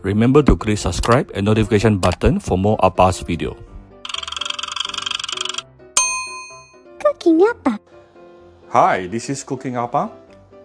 Remember to click subscribe and notification button for more Appa's video. Cooking Appa. Hi, this is Cooking Appa.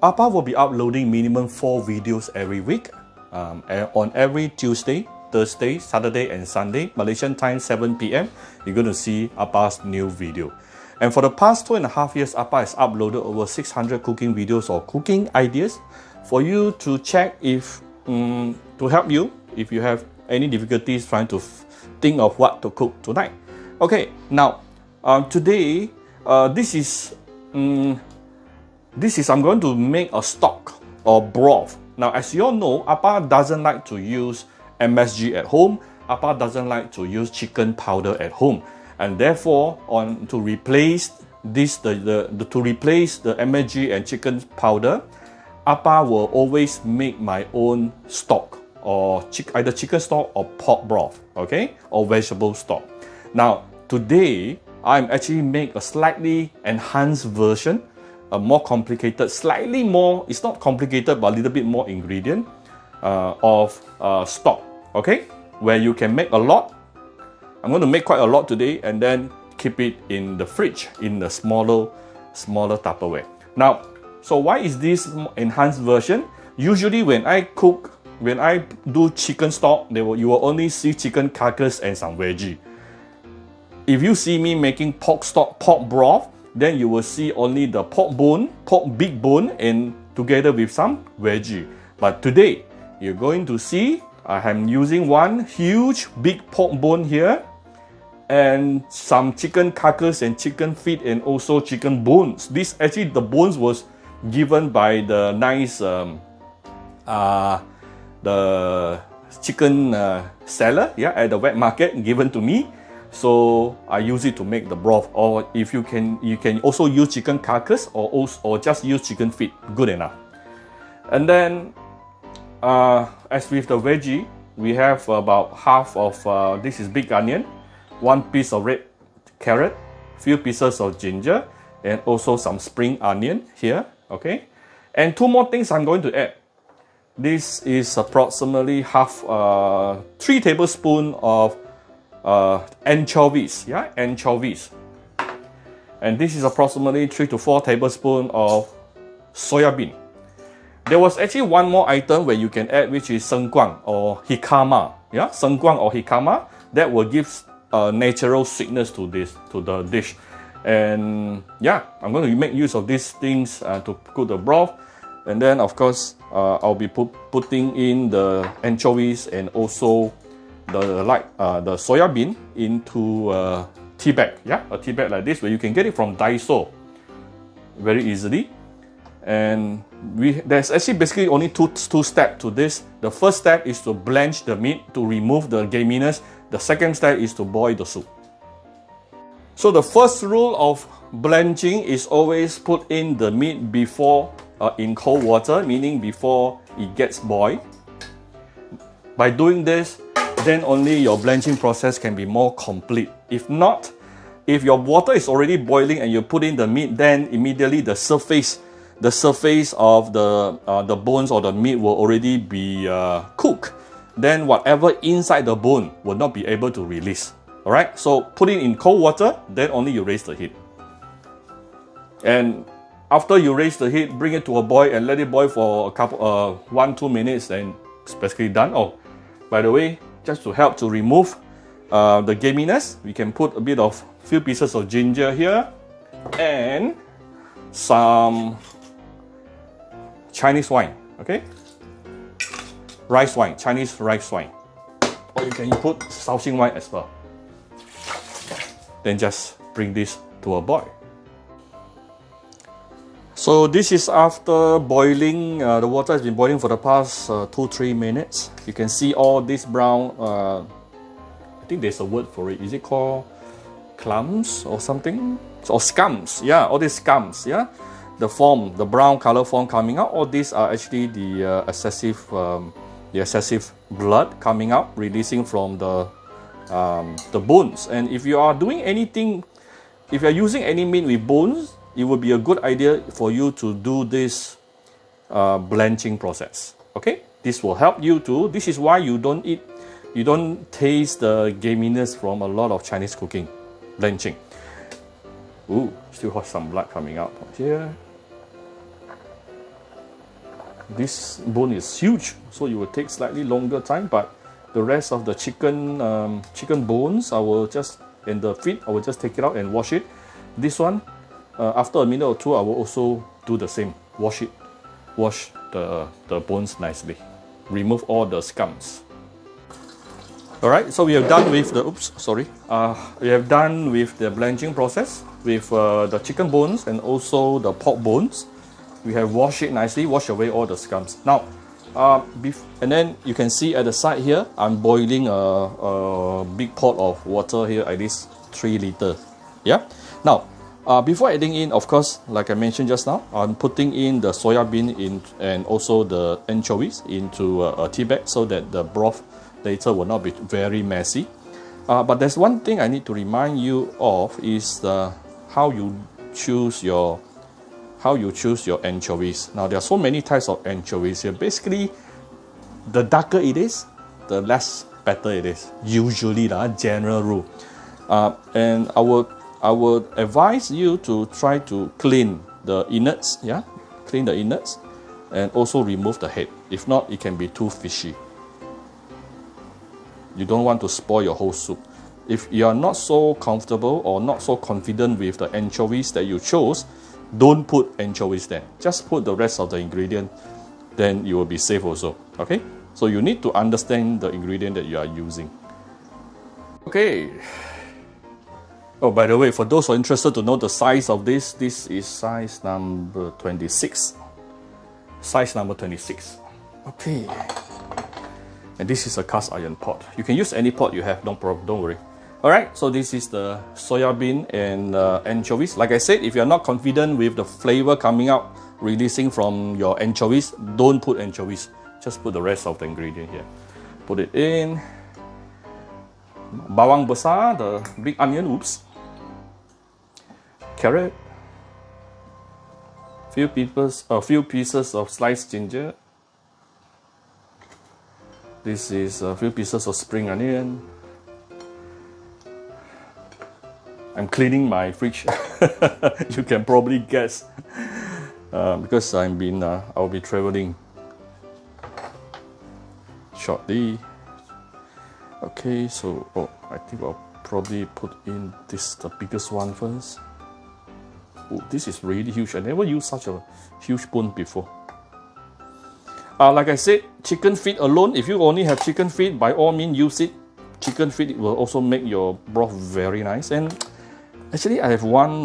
Appa will be uploading minimum 4 videos every week on every Tuesday, Thursday, Saturday and Sunday, Malaysian time 7 p.m. You're going to see Appa's new video. And for the past 2.5 years, Appa has uploaded over 600 cooking videos or cooking ideas for you to check if, to help you if you have any difficulties trying to think of what to cook tonight. Okay, now today I'm going to make a stock or broth. Now, as you all know, Appa doesn't like to use MSG at home. Appa doesn't like to use chicken powder at home, and therefore, to replace this, the MSG and chicken powder, Appa will always make my own stock, or either chicken stock or pork broth, okay, or vegetable stock. Now, today I'm actually make a slightly enhanced version, a more complicated, slightly more, it's not complicated, but a little bit more ingredient of stock, okay, where you can make a lot. I'm going to make quite a lot today and then keep it in the fridge in the smaller Tupperware. Now, so why is this enhanced version? Usually when I do chicken stock, you will only see chicken carcass and some veggie. If you see me making pork stock, pork broth, then you will see only the pork big bone, and together with some veggie. But today, you're going to see I am using one huge big pork bone here, and some chicken carcass and chicken feet, and also chicken bones. This actually, the bones was given by the nice the chicken seller, yeah, at the wet market, given to me. So I use it to make the broth. Or if you can also use chicken carcass or just use chicken feet, good enough. And then as with the veggie, we have about half of this is big onion, 1 piece of red carrot, few pieces of ginger, and also some spring onion here, okay. And 2 more things I'm going to add. This is approximately 3 tablespoons of anchovies, yeah, anchovies. And this is approximately 3 to 4 tablespoons of soya bean. There was actually one more item where you can add, which is sengguang or hikama, yeah, sengguang or hikama. That will give natural sweetness to the dish. And yeah, I'm going to make use of these things to cook the broth. And then of course I'll be putting in the anchovies and also the soya bean into a tea bag, yeah, a tea bag like this, where you can get it from Daiso very easily. And there's actually basically only two steps to this. The first step is to blanch the meat to remove the gaminess. The second step is to boil the soup. So the first rule of blanching is always put in the meat before in cold water, meaning before it gets boiled. By doing this, then only your blanching process can be more complete. If not, if your water is already boiling and you put in the meat, then immediately the surface of the bones or the meat will already be cooked. Then whatever inside the bone will not be able to release. All right, so put it in cold water, then only you raise the heat. And after you raise the heat, bring it to a boil and let it boil for a couple 1-2 minutes, and it's basically done. Oh, by the way, just to help to remove the gaminess, we can put a few pieces of ginger here and some Chinese wine, okay? Rice wine, Chinese rice wine. Or you can put Shaoxing wine as well. Then just bring this to a boil. So this is after boiling. The water has been boiling for the past 2-3 minutes. You can see all this brown, I think there's a word for it. Is it called clumps or something? Or scums, yeah, all these scums, yeah. The brown color form coming out, all these are actually the excessive blood coming out, releasing from the bones. And if you are doing anything, if you are using any meat with bones, it would be a good idea for you to do this blanching process. Okay, This will help you to, this is why you don't taste the gaminess from a lot of Chinese cooking, blanching. Ooh, still have some blood coming out here. This bone is huge, so it will take slightly longer time, but the rest of the chicken bones, and the feet, I will just take it out and wash it. This one, after a minute or two, I will also do the same. Wash the bones nicely. Remove all the scums. Alright, so we have done with the, we have done with the blanching process, with the chicken bones and also the pork bones. We have washed it nicely, washed away all the scums. Now, and then you can see at the side here, I'm boiling a big pot of water here, at least 3 liters. Yeah. Now, before adding in, of course, like I mentioned just now, I'm putting in the soya bean in and also the anchovies into a tea bag so that the broth later will not be very messy. But there's one thing I need to remind you of is how you choose your anchovies. Now there are so many types of anchovies here. Basically, the darker it is, the less better it is. Usually, the general rule. And I would advise you to try to clean the innards. Yeah, clean the innards, and also remove the head. If not, it can be too fishy. You don't want to spoil your whole soup. If you are not so comfortable or not so confident with the anchovies that you chose, don't put anchovies there. Just put the rest of the ingredient, then you will be safe also. Okay? So you need to understand the ingredient that you are using. Okay. Oh, by the way, for those who are interested to know the size of this is size number 26. Size number 26. Okay. And this is a cast iron pot. You can use any pot you have, no problem, don't worry. Alright, so this is the soya bean and anchovies. Like I said, if you're not confident with the flavor coming out, releasing from your anchovies, don't put anchovies. Just put the rest of the ingredient here. Put it in. Bawang besar, the big onion, oops. Carrot. Few pieces of sliced ginger. This is a few pieces of spring onion. I'm cleaning my fridge. You can probably guess because I'll be traveling shortly. Okay, so I think I'll probably put in the biggest one first. Oh, this is really huge. I never used such a huge spoon before. Like I said, chicken feet alone. If you only have chicken feet, by all means use it. Chicken feet will also make your broth very nice. And actually, I have one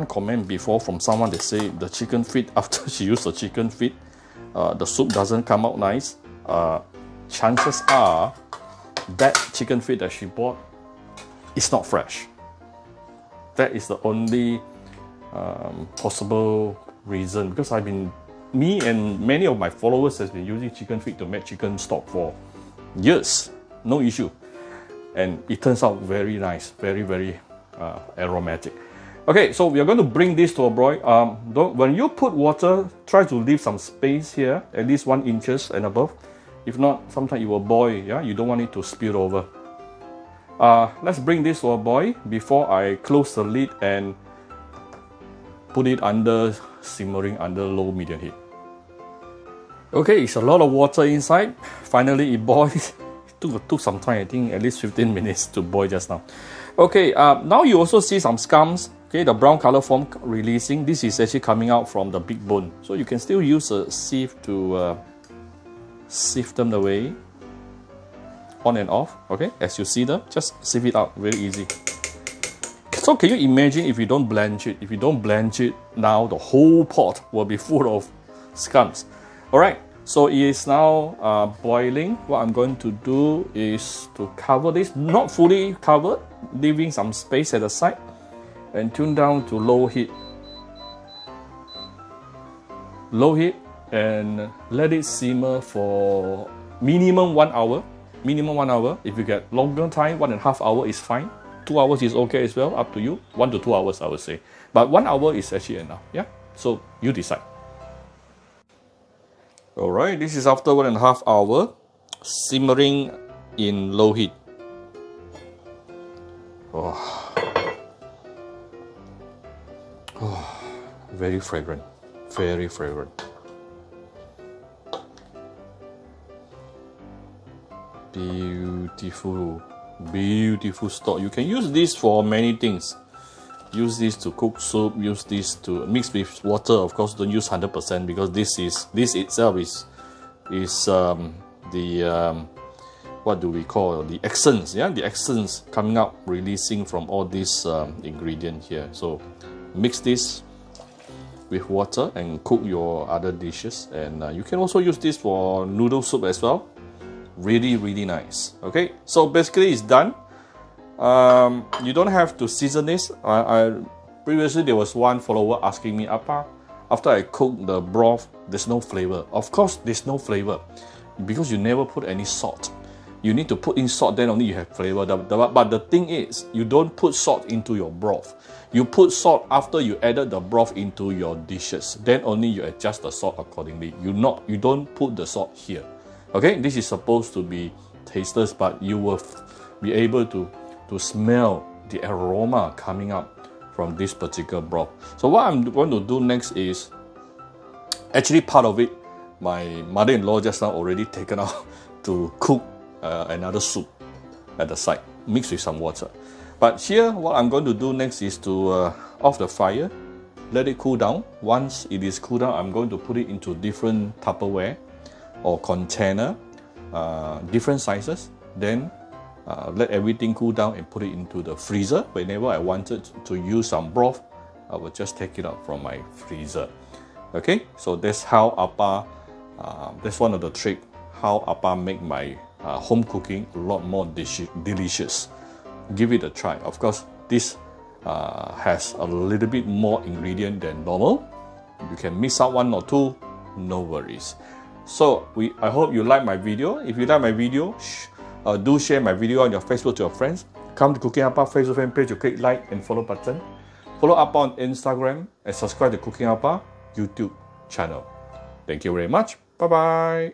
comment before from someone that say the chicken feet, after she used the chicken feet, the soup doesn't come out nice. Chances are that chicken feet that she bought is not fresh. That is the only possible reason, because me and many of my followers has been using chicken feet to make chicken stock for years, no issue, and it turns out very nice, very aromatic. Okay, so we are going to bring this to a boil. When you put water, try to leave some space here, at least 1 inch and above. If not, sometimes it will boil. Yeah, you don't want it to spill over. Let's bring this to a boil before I close the lid and put it under simmering under low medium heat. Okay, it's a lot of water inside. Finally, it boiled. It took some time, I think at least 15 minutes to boil just now. Okay, now you also see some scums. Okay, the brown color form releasing. This is actually coming out from the big bone. So you can still use a sieve to sieve them away, on and off. Okay, as you see them, just sieve it out, very easy. So can you imagine if you don't blanch it? If you don't blanch it now, the whole pot will be full of scums. Alright, so it is now boiling. What I'm going to do is to cover this, not fully covered, leaving some space at the side, and tune down to low heat. Low heat, and let it simmer for minimum 1 hour. Minimum 1 hour. If you get longer time, 1.5 hours is fine. 2 hours is okay as well, up to you. 1 to 2 hours, I would say. But 1 hour is actually enough. Yeah. So you decide. Alright, this is after 1.5 hours, simmering in low heat. Oh. Oh, very fragrant, very fragrant. Beautiful, beautiful stock. You can use this for many things. Use this to cook soup, use this to mix with water. Of course, don't use 100% because this itself is what do we call the essence? Yeah, the essence coming out, releasing from all these ingredients here. So mix this with water and cook your other dishes. And you can also use this for noodle soup as well. Really, really nice. Okay, so basically it's done. You don't have to season this. Previously there was one follower asking me, Appa, after I cook the broth, there's no flavor. Of course, there's no flavor because you never put any salt. You need to put in salt, then only you have flavor. But the thing is, you don't put salt into your broth. You put salt after you added the broth into your dishes. Then only you adjust the salt accordingly. You don't put the salt here. Okay, this is supposed to be tasteless, but you will be able to smell the aroma coming up from this particular broth. So what I'm going to do next is, actually part of it, my mother-in-law just now already taken out to cook another soup at the side, mixed with some water. But here, what I'm going to do next is to off the fire, let it cool down. Once it is cooled down, I'm going to put it into different Tupperware or container, different sizes. Then let everything cool down and put it into the freezer. Whenever I wanted to use some broth, I will just take it out from my freezer. Okay, so that's how Appa, that's one of the tricks, how Appa make my home cooking a lot more delicious. Give it a try. Of course, this has a little bit more ingredient than normal. You can miss out one or two, no worries. So I hope you like my video. If you like my video, do share my video on your Facebook to your friends. Come to cookingahpa Facebook fan page to click like and follow button. Follow Appa on Instagram and subscribe to cookingahpa YouTube channel. Thank you very much. Bye bye.